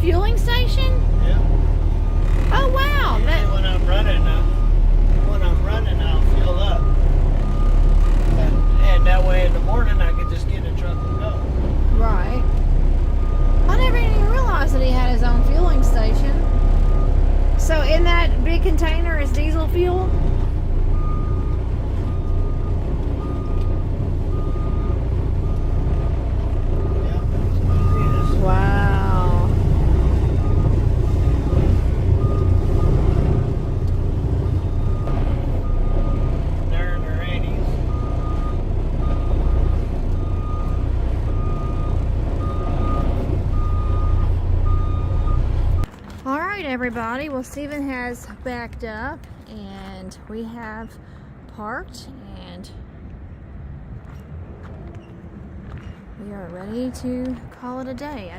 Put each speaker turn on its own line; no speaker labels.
fueling station?
Yeah.
Oh wow!
Usually when I'm running, I'll fuel up, and that way in the morning I can just get in the truck and go.
Right. I never even realized that he had his own fueling station. So in that big container is diesel fuel?
Yeah, that's what it is.
Wow.
They're in their 80s.
All right, everybody. Well, Steven has backed up, and we have parked, and we are ready to call it a day.